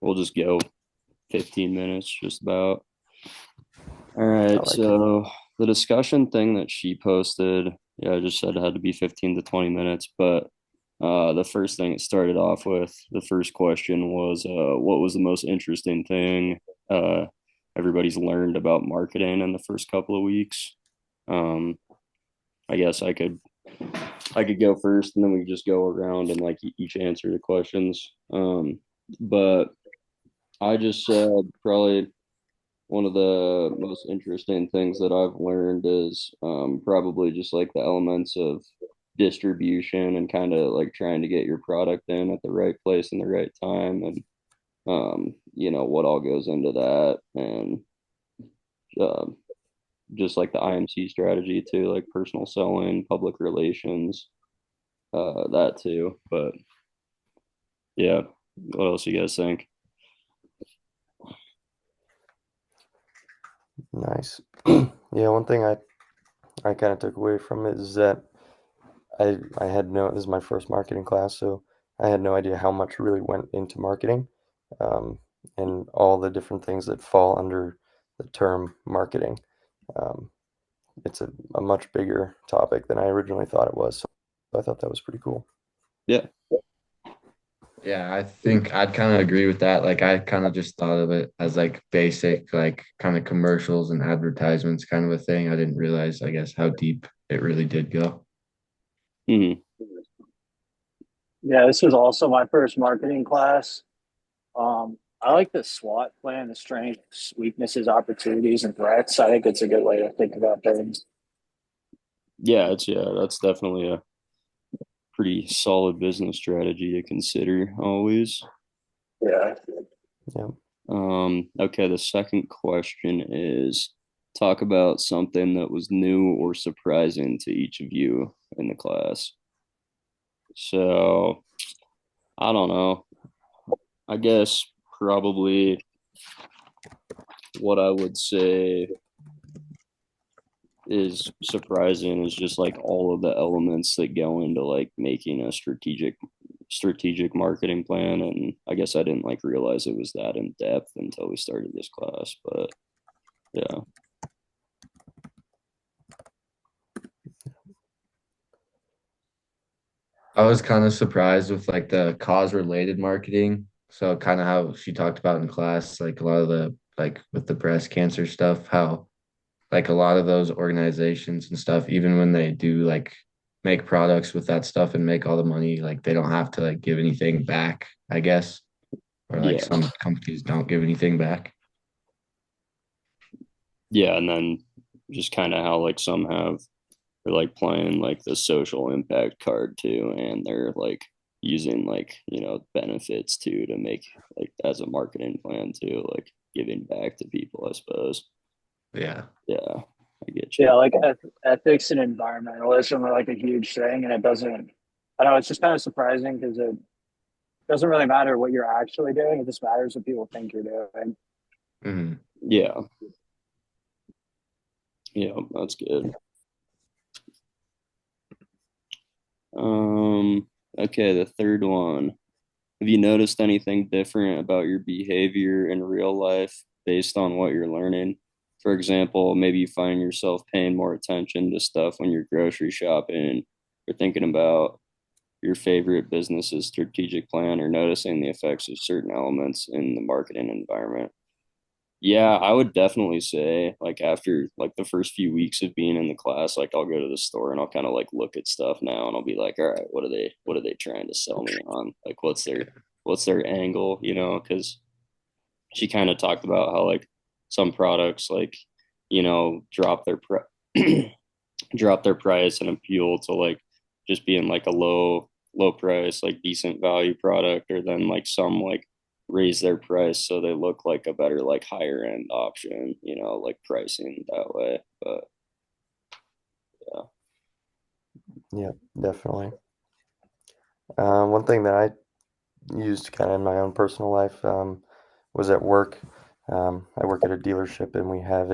we'll just go 15 minutes, just about. All right. I like it. So the discussion thing that she posted, yeah, I just said it had to be 15 to 20 minutes, but the first thing it started off with, the first question was, what was the most interesting thing uh, everybody's learned about marketing in the first couple of weeks? Um, I guess I could go first, and then we could just go around and like each answer the questions. But I just said probably one of the most interesting things that I've learned is probably just like the elements of distribution and kind of like trying to get your product in at the right place in the right time, and what all goes into that, and um, just like the IMC strategy too, like personal selling, public relations, that too. But yeah, what else you guys think? Nice. Yeah, one thing I kind of took away from it is that I had no this is my first marketing class, so I had no idea how much really went into marketing, um, and all the different things that fall under the term marketing. Um, it's a much bigger topic than I originally thought it was, so I thought that was pretty cool. Yeah. Yeah, I think I'd kind of agree with that. Like, I kind of just thought of it as like basic, like kind of commercials and advertisements kind of a thing. I didn't realize, I guess, how deep it really did go. Hmm. Yeah, this was also my first marketing class. I like the SWOT plan, the strengths, weaknesses, opportunities, and threats. I think it's a good way to think about things. Yeah, that's definitely a pretty solid business strategy to consider always. Yeah. Yeah. Okay, the second question is talk about something that was new or surprising to each of you in the class. So, I don't know. I guess probably what I would say is surprising is just like all of the elements that go into like making a strategic marketing plan. And I guess I didn't like realize it was that in depth until we started this class, but yeah. I was kind of surprised with like the cause related marketing. So kind of how she talked about in class, like a lot of the like with the breast cancer stuff, how like a lot of those organizations and stuff, even when they do like make products with that stuff and make all the money, like they don't have to like give anything back, I guess. Or like Yeah. some companies don't give anything back. Yeah, and then just kind of how like some have they're like playing like the social impact card too, and they're like using like benefits too to make like as a marketing plan too, like giving back to people, I suppose. Yeah. Yeah, I get Yeah, you. like ethics and environmentalism are like a huge thing, and it doesn't. I don't know. It's just kind of surprising because it doesn't really matter what you're actually doing. It just matters what people think you're doing. Mhm. Yeah, yeah, that's good. Um, okay, the third one. Have you noticed anything different about your behavior in real life based on what you're learning? For example, maybe you find yourself paying more attention to stuff when you're grocery shopping or thinking about your favorite business's strategic plan or noticing the effects of certain elements in the marketing environment. Yeah, I would definitely say like after like the first few weeks of being in the class, like I'll go to the store and I'll kind of like look at stuff now and I'll be like, all right, what are they trying to sell me on? Like what's their angle, because she kind of talked about how like some products like, drop their drop their price and appeal to like just being like a low price, like decent value product, or then like some like raise their price so they look like a better like higher end option, like pricing that way. But yeah. Yeah, definitely. One thing that I used kind of in my own personal life was at work. I work at a dealership, and we have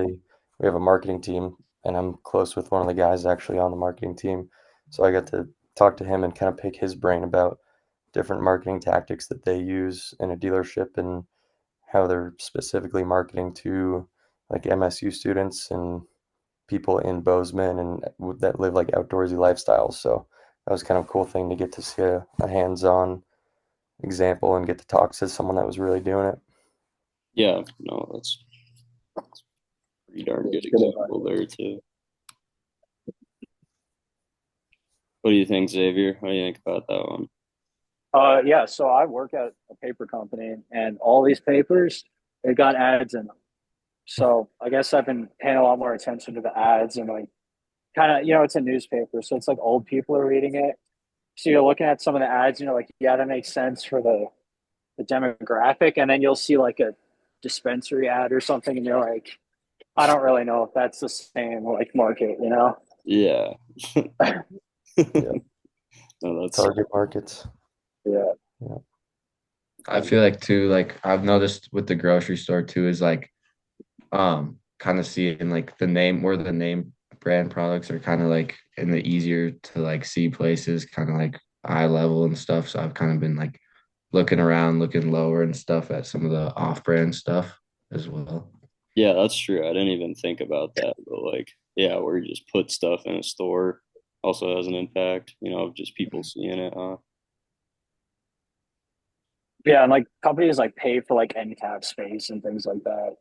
a marketing team, and I'm close with one of the guys actually on the marketing team. So I got to talk to him and kind of pick his brain about different marketing tactics that they use in a dealership, and how they're specifically marketing to like MSU students and people in Bozeman and that live like outdoorsy lifestyles. So that was kind of a cool thing to get to see a hands-on example and get to talk to someone that was really doing it. Yeah, no, that's a pretty darn good It's good example there too. What do you think, Xavier? What do you think about that one? Yeah, so I work at a paper company, and all these papers, they got ads in them. So I guess I've been paying a lot more attention to the ads and like kind of, it's a newspaper, so it's like old people are reading it. So you're looking at some of the ads, and you're like, yeah, that makes sense for the demographic, and then you'll see like a dispensary ad or something, and you're like, I don't really know if that's the same like market. Yeah. Yeah, No, that's target markets. Yeah. Yeah. I feel like too, like I've noticed with the grocery store too, is like kind of seeing like the name where the name brand products are kind of like in the easier to like see places, kind of like eye level and stuff. So I've kind of been like looking around, looking lower and stuff at some of the off-brand stuff as well. yeah, that's true. I didn't even think about that, but like, yeah, where you just put stuff in a store also has an impact, of just people seeing it. Yeah, and like companies like pay for like end cap space and things like that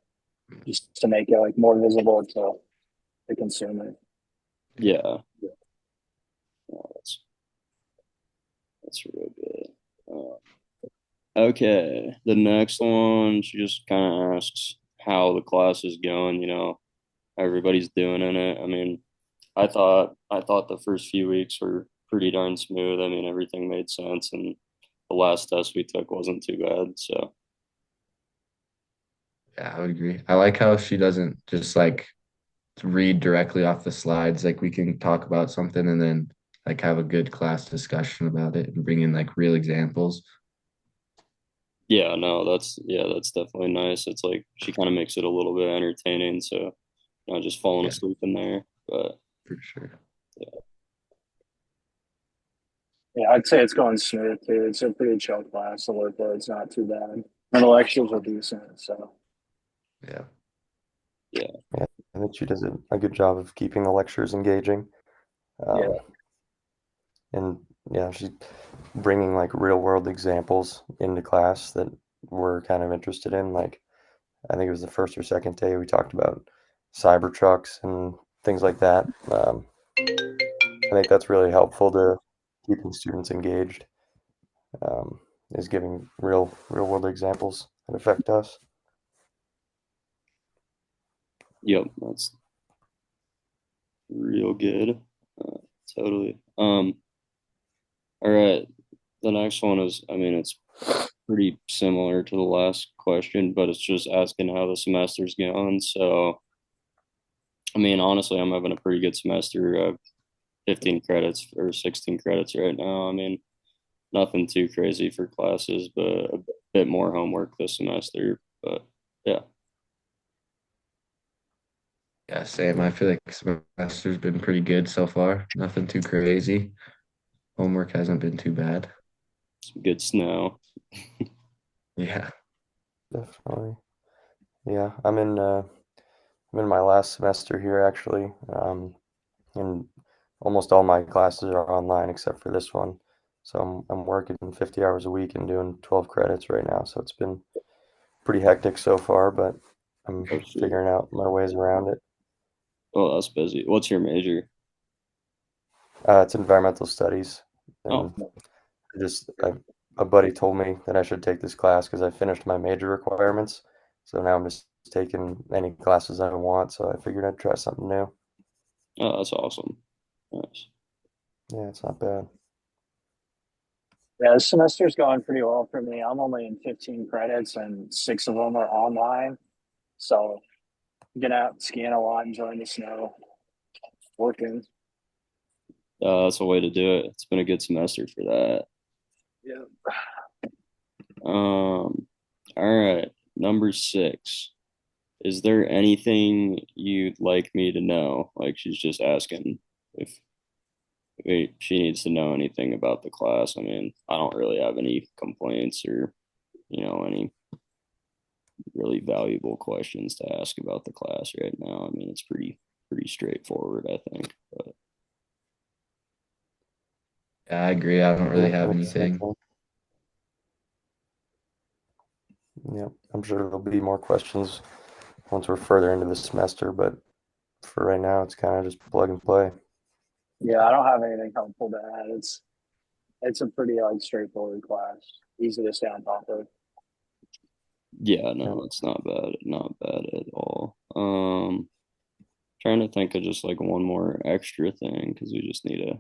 just to make it like more visible to the consumer. Yeah, no, that's real good. Okay, the next one, she just kind of asks how the class is going, how everybody's doing in it. I mean, I thought the first few weeks were pretty darn smooth. I mean, everything made sense, and the last test we took wasn't too bad. So Yeah, I would agree. I like how she doesn't just like read directly off the slides. Like we can talk about something and then like have a good class discussion about it and bring in like real examples. yeah, no, that's definitely nice. It's like she kind of makes it a little bit entertaining, so not just falling Yeah, asleep in there. But for sure. yeah, Yeah, I'd say it's going smooth too. It's a pretty chill class. The workload's not too bad. And the lectures are decent. So Yeah. yeah, Yeah, I think she does a good job of keeping the lectures engaging. yeah. Um, and yeah, she's bringing like real world examples into class that we're kind of interested in. Like, I think it was the first or second day we talked about cyber trucks and things like that. I think that's really helpful to keeping students engaged, um, is giving real world examples that affect us. yep, that's real good. Uh, totally. All right. The next one is, I mean, it's pretty similar to the last question, but it's just asking how the semester's going. So, I mean, honestly, I'm having a pretty good semester. 15 credits or 16 credits right now. I mean, nothing too crazy for classes, but a bit more homework this semester. But yeah, Yeah, same. I feel like semester's been pretty good so far. Nothing too crazy. Homework hasn't been too bad. some good snow. Yeah. Definitely. Yeah, I'm in my last semester here actually, and almost all my classes are online except for this one. So I'm working 50 hours a week and doing 12 credits right now. So it's been pretty hectic so far, but I'm Oh, shit. figuring out my ways around it. Oh, that's busy. What's your major? It's environmental studies, Oh, and a buddy told me that I should take this class because I finished my major requirements. So now I'm just taking any classes I want. So I figured I'd try something new. oh, that's awesome. Nice. Yeah, it's not bad. Yeah, this semester's going pretty well for me. I'm only in 15 credits and six of them are online. So get out skiing a lot, enjoying the snow, working. That's a way to do it. It's been a good semester for that. Yeah. All right. Number 6. Is there anything you'd like me to know? Like she's just asking if she needs to know anything about the class. I mean, I don't really have any complaints or, any really valuable questions to ask about the class right now. I mean, it's pretty straightforward, I think. But Yeah, I agree. I don't Yeah, really have that's anything. cool. Yeah, I'm sure there'll be more questions once we're further into the semester, but for right now, it's kind of just plug and play. Yeah, I don't have anything helpful to add. It's a pretty like straightforward class, easy to stay on top of. yeah, Yeah. no, it's not bad at all. Trying to think of just like one more extra thing because we just need a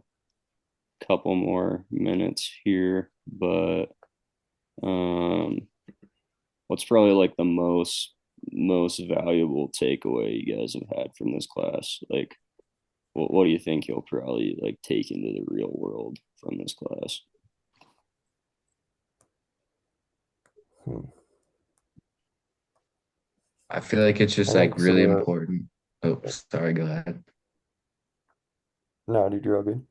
couple more minutes here. But um, what's probably like the most valuable takeaway you guys have had from this class? Like, what do you think you'll probably like take into the real world from this class? Hmm. I feel like it's I just like think some really of the important. Oh, sorry, go ahead. no, dude, you're all good.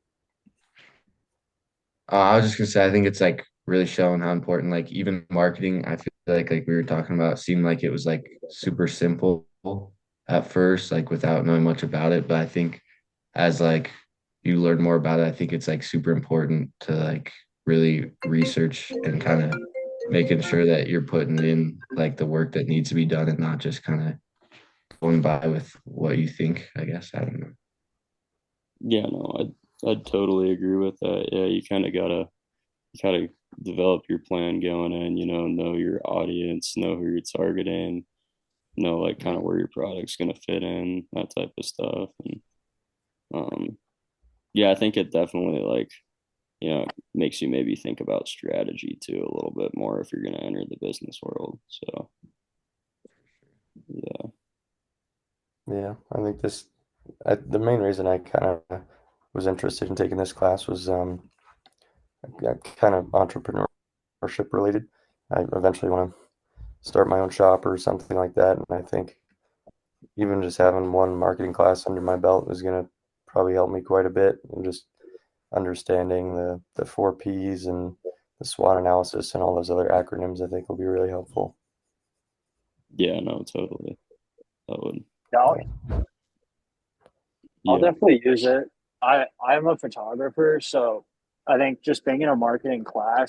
I was just gonna say, I think it's like really showing how important, like even marketing. I feel like we were talking about, seemed like it was like super simple at first, like without knowing much about it. But I think as like you learn more about it, I think it's like super important to like really research and kind of making sure that you're putting in like the work that needs to be done and not just kind of going by with what you think. I guess I don't know. Yeah, no, I'd totally agree with that. Yeah, you gotta develop your plan going in, know your audience, know who you're targeting, know like kind of where your product's gonna fit in, that type of stuff. And um yeah, I think it definitely like, makes you maybe think about strategy too a little bit more if you're gonna enter the business world. So yeah. Yeah, I think the main reason I kind of was interested in taking this class was kind of entrepreneurship related. I eventually want to start my own shop or something like that, and I think even just having one marketing class under my belt is going to probably help me quite a bit, and just understanding the four P's and the SWOT analysis and all those other acronyms, I think will be really helpful. Yeah, no, totally. That would Yeah, Yeah. I'll yeah. definitely use it. I'm a photographer, so I think just being in a marketing class